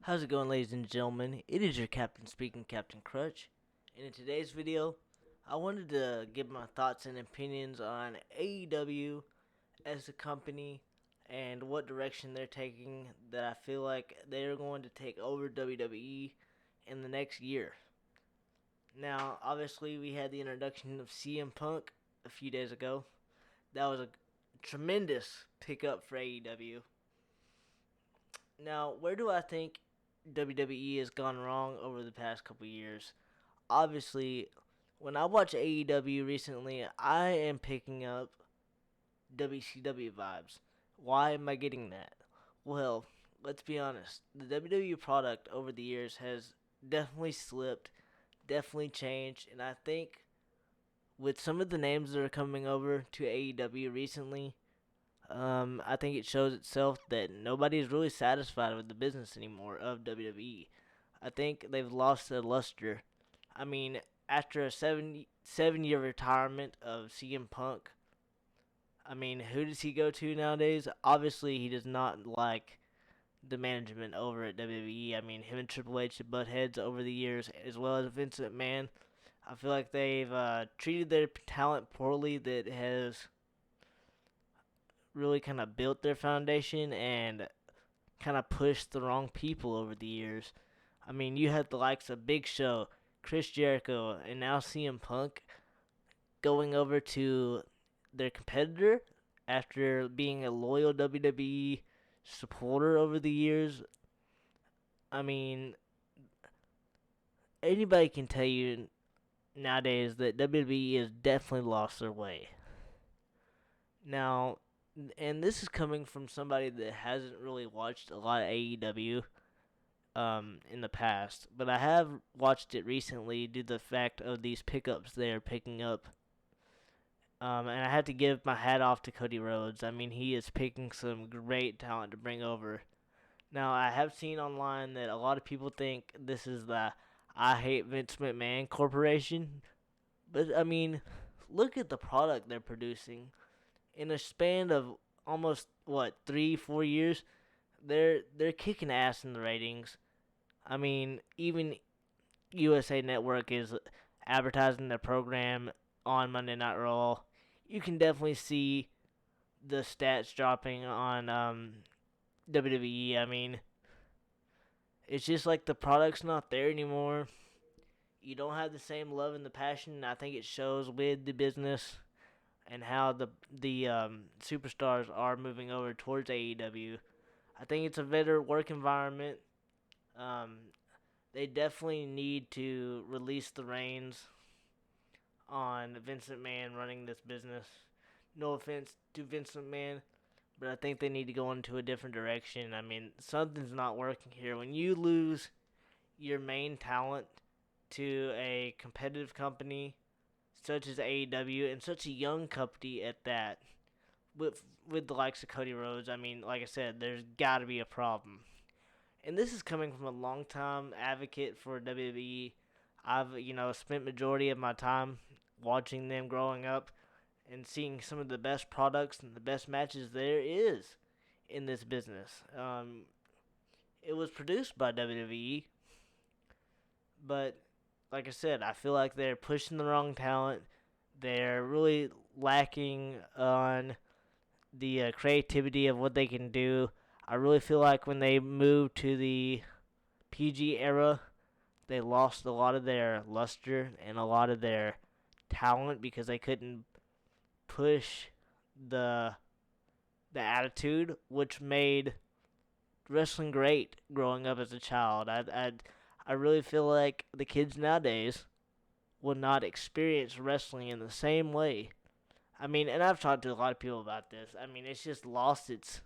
How's it going, ladies and gentlemen? It is your captain speaking, Captain Crutch. And in today's video, I wanted to give my thoughts and opinions on AEW as a company and what direction they're taking, that I feel like they're going to take over WWE in the next year. Now, obviously, we had the introduction of CM Punk a few days ago. That was a tremendous pickup for AEW. Now, where do I think WWE has gone wrong over the past couple years? Obviously, when I watch AEW recently, I am picking up WCW vibes. Why am I getting that? Well, let's be honest. The WWE product over the years has definitely slipped, definitely changed, and I think with some of the names that are coming over to AEW recently, I think it shows itself that nobody's really satisfied with the business anymore of WWE. I think they've lost their luster. I mean, after a seven-year retirement of CM Punk, I mean, who does he go to nowadays? Obviously, he does not like the management over at WWE. I mean, him and Triple H have butt heads over the years, as well as Vince McMahon. I feel like they've treated their talent poorly. That has really kind of built their foundation and kind of pushed the wrong people over the years. I mean, you had the likes of Big Show, Chris Jericho, and now CM Punk going over to their competitor after being a loyal WWE supporter over the years. I mean, anybody can tell you nowadays that WWE has definitely lost their way. Now, and this is coming from somebody that hasn't really watched a lot of AEW in the past, but I have watched it recently due to the fact of these pickups they're picking up. And I have to give my hat off to Cody Rhodes. I mean, he is picking some great talent to bring over. Now, I have seen online that a lot of people think this is the I Hate Vince McMahon Corporation. But, I mean, look at the product they're producing. In a span of almost, 3-4 years, they're kicking ass in the ratings. I mean, even USA Network is advertising their program on Monday Night Raw. You can definitely see the stats dropping on WWE. I mean, it's just like the product's not there anymore. You don't have the same love and the passion. I think it shows with the business and how the superstars are moving over towards AEW. I think it's a better work environment. Um, they definitely need to release the reins on Vince McMahon running this business. No offense to Vince McMahon, but I think they need to go into a different direction. I mean, something's not working here. When you lose your main talent to a competitive company such as AEW, and such a young company at that, with the likes of Cody Rhodes, I mean, like I said, there's got to be a problem. And this is coming from a long-time advocate for WWE. I've, spent majority of my time watching them growing up and seeing some of the best products and the best matches there is in this business. It was produced by WWE, but like I said, I feel like they're pushing the wrong talent. They're really lacking on the creativity of what they can do. I really feel like when they moved to the PG era, they lost a lot of their luster and a lot of their talent because they couldn't push the attitude, which made wrestling great growing up as a child. I really feel like the kids nowadays will not experience wrestling in the same way. I mean, and I've talked to a lot of people about this. I mean, it's just lost its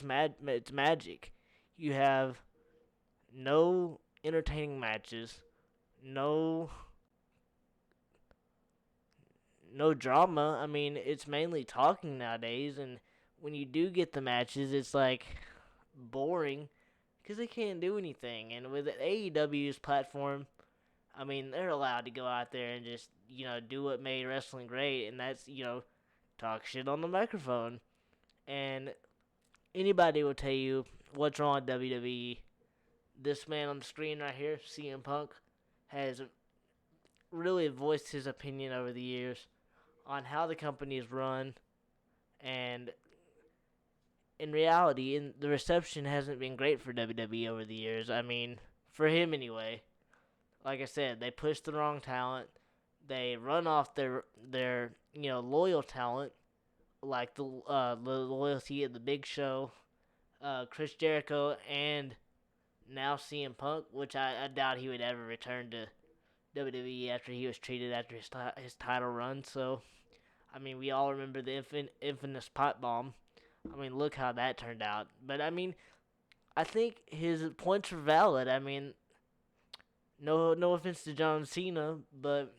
magic. You have no entertaining matches, no no drama. I mean, it's mainly talking nowadays, and when you do get the matches, it's like boring because they can't do anything. And with AEW's platform, I mean, they're allowed to go out there and just, do what made wrestling great, and that's, talk shit on the microphone. And anybody will tell you what's wrong with WWE. This man on the screen right here, CM Punk, has really voiced his opinion over the years on how the company is run, and in reality, the reception hasn't been great for WWE over the years. I mean, for him anyway. Like I said, they push the wrong talent. They run off their loyal talent, like the loyalty of the Big Show, Chris Jericho, and now CM Punk, which I doubt he would ever return to WWE after he was treated after his title run. So, I mean, we all remember the infamous pipe bomb. I mean, look how that turned out. But I mean, I think his points are valid. I mean, no offense to John Cena, but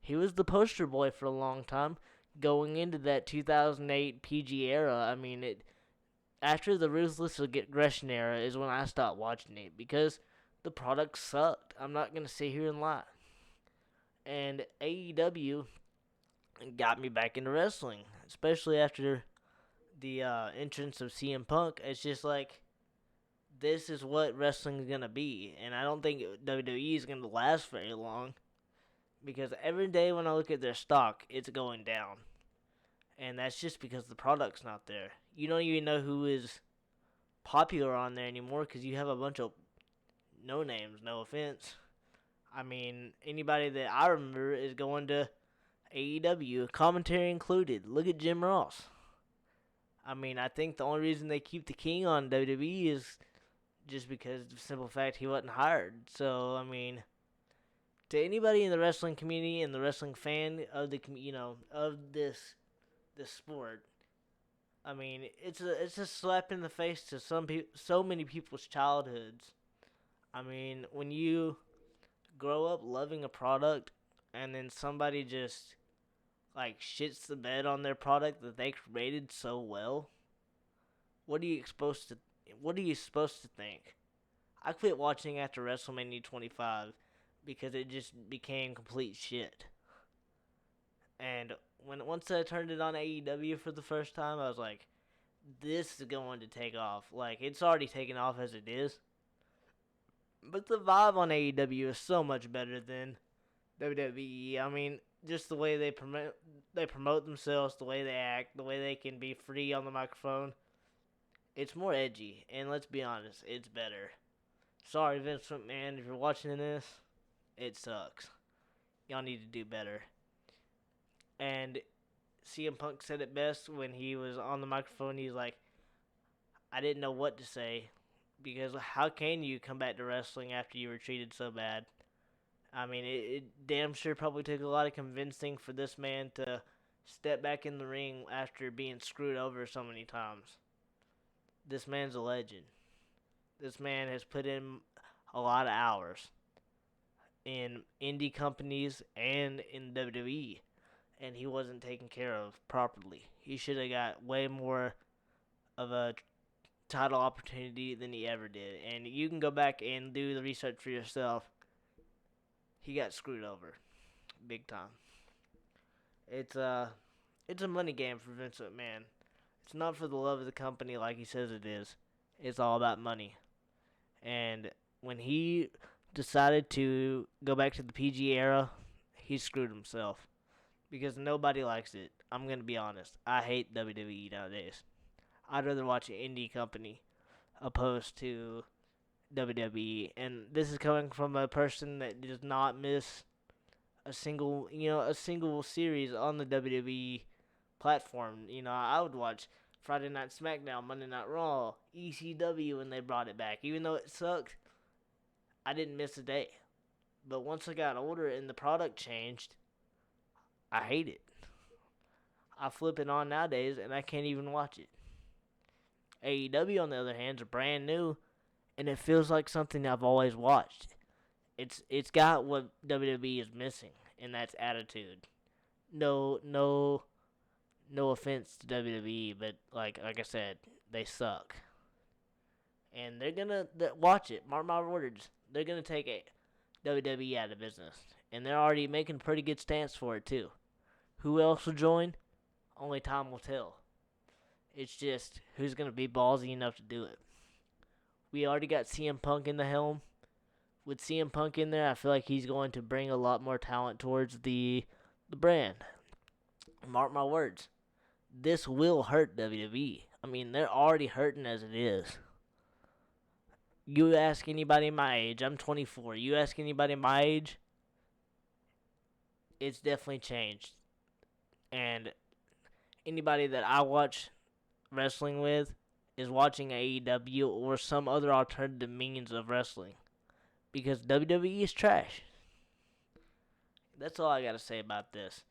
he was the poster boy for a long time going into that 2008 PG era. I mean, it after the Ruthless Aggression era is when I stopped watching it because the product sucked. I'm not going to sit here and lie. And AEW got me back into wrestling, especially after the entrance of CM Punk. It's just like, this is what wrestling is going to be. And I don't think WWE is going to last very long because every day when I look at their stock, it's going down. And that's just because the product's not there. You don't even know who is popular on there anymore because you have a bunch of no names, no offense. I mean, anybody that I remember is going to AEW, commentary included. Look at Jim Ross. I mean, I think the only reason they keep the king on WWE is just because of the simple fact he wasn't hired. So, I mean, to anybody in the wrestling community and the wrestling fan of the of this sport, I mean, it's a slap in the face to so many people's childhoods. I mean, when you grow up loving a product and then somebody just like shits the bed on their product that they created so well, what are you supposed to think? I quit watching after WrestleMania 25 because it just became complete shit. And once I turned it on AEW for the first time, I was like, this is going to take off. Like, it's already taken off as it is. But the vibe on AEW is so much better than WWE. I mean, just the way they promote themselves, the way they act, the way they can be free on the microphone. It's more edgy, and let's be honest, it's better. Sorry, Vince McMahon, if you're watching this, it sucks. Y'all need to do better. And CM Punk said it best when he was on the microphone. He's like, I didn't know what to say because how can you come back to wrestling after you were treated so bad? I mean, it damn sure probably took a lot of convincing for this man to step back in the ring after being screwed over so many times. This man's a legend. This man has put in a lot of hours in indie companies and in WWE, and he wasn't taken care of properly. He should have got way more of a title opportunity than he ever did. And you can go back and do the research for yourself. He got screwed over, big time. It's a money game for Vince McMahon. It's not for the love of the company like he says it is. It's all about money. And when he decided to go back to the PG era, he screwed himself because nobody likes it. I'm gonna be honest. I hate WWE nowadays. I'd rather watch an indie company opposed to WWE. And this is coming from a person that does not miss a single series on the WWE platform. I would watch Friday Night SmackDown, Monday Night Raw, ECW when they brought it back. Even though it sucked, I didn't miss a day. But once I got older and the product changed, I hate it. I flip it on nowadays and I can't even watch it. AEW, on the other hand, is brand new, and it feels like something I've always watched. It's got what WWE is missing, and that's attitude. No offense to WWE, but like I said, they suck. And they're gonna watch it. Mark my words. They're gonna take WWE out of business, and they're already making a pretty good stance for it too. Who else will join? Only time will tell. It's just who's gonna be ballsy enough to do it. We already got CM Punk in the helm. With CM Punk in there, I feel like he's going to bring a lot more talent towards the brand. Mark my words. This will hurt WWE. I mean, they're already hurting as it is. You ask anybody my age, I'm 24. You ask anybody my age, it's definitely changed. And anybody that I watch wrestling with is watching AEW or some other alternative means of wrestling. Because WWE is trash. That's all I got to say about this.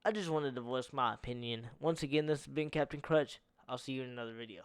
I just wanted to voice my opinion. Once again, this has been Captain Crutch. I'll see you in another video.